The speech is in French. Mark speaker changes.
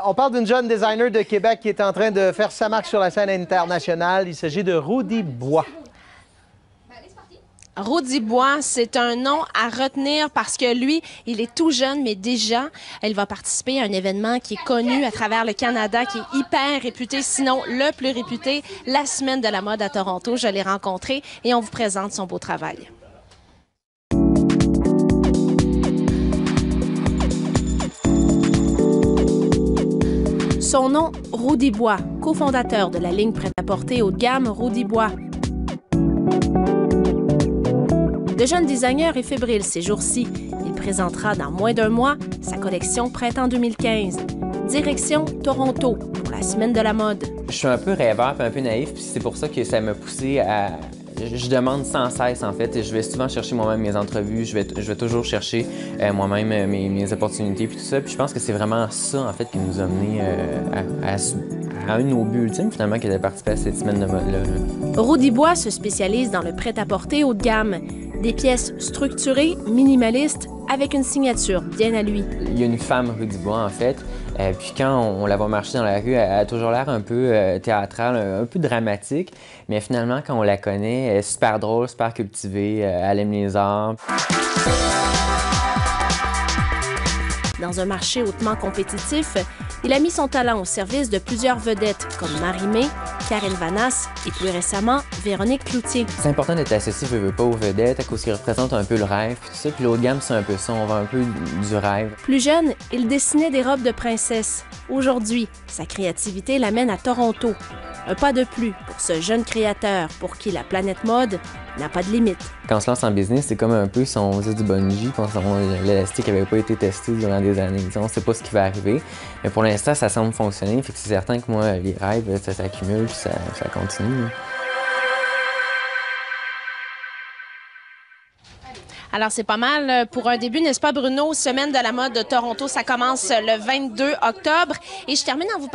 Speaker 1: On parle d'une jeune designer de Québec qui est en train de faire sa marque sur la scène internationale. Il s'agit de Rudy Bois.
Speaker 2: Rudy Bois, c'est un nom à retenir parce que lui, il est tout jeune, mais déjà, il va participer à un événement qui est connu à travers le Canada, qui est hyper réputé, sinon le plus réputé, la Semaine de la mode à Toronto. Je l'ai rencontré et on vous présente son beau travail. Son nom, Rudy Bois, cofondateur de la ligne prêt-à-porter haut de gamme Rudy Bois. Le jeune designer est fébrile ces jours-ci. Il présentera dans moins d'un mois sa collection Printemps 2015. Direction Toronto pour la Semaine de la mode.
Speaker 3: Je suis un peu rêveur et un peu naïf, puis c'est pour ça que ça m'a poussé à... Je demande sans cesse, en fait. Je vais souvent chercher moi-même mes entrevues. Je vais toujours chercher moi-même mes opportunités puis tout ça. Puis je pense que c'est vraiment ça, en fait, qui nous a menés à un de nos buts ultimes, finalement, qui était de participer à cette semaine de mode-là.
Speaker 2: Rudy Bois se spécialise dans le prêt-à-porter haut de gamme. Des pièces structurées, minimalistes, avec une signature bien à lui.
Speaker 3: Il y a une femme, Rudy Bois, en fait. Puis quand on la voit marcher dans la rue, elle a toujours l'air un peu théâtrale, un peu dramatique. Mais finalement, quand on la connaît, elle est super drôle, super cultivée, elle aime les arts.
Speaker 2: Dans un marché hautement compétitif, il a mis son talent au service de plusieurs vedettes comme Marie-Mé, Karel Vanas et plus récemment Véronique Cloutier.
Speaker 3: C'est important d'être associé, je veux pas, aux vedettes, à cause qu'ils représentent un peu le rêve, puis tout ça. Puis l'haut de gamme, c'est un peu ça, on va un peu du rêve.
Speaker 2: Plus jeune, il dessinait des robes de princesse. Aujourd'hui, sa créativité l'amène à Toronto. Un pas de plus pour ce jeune créateur pour qui la planète mode n'a pas de limite.
Speaker 3: Quand on se lance en business, c'est comme un peu si on faisait du bungee, l'élastique n'avait pas été testé durant des années. On ne sait pas ce qui va arriver. Mais pour l'instant, ça semble fonctionner. Fait que c'est certain que moi, les rêves, ça s'accumule puis ça continue.
Speaker 2: Alors, c'est pas mal pour un début, n'est-ce pas, Bruno? Semaine de la mode de Toronto, ça commence le 22 octobre. Et je termine en vous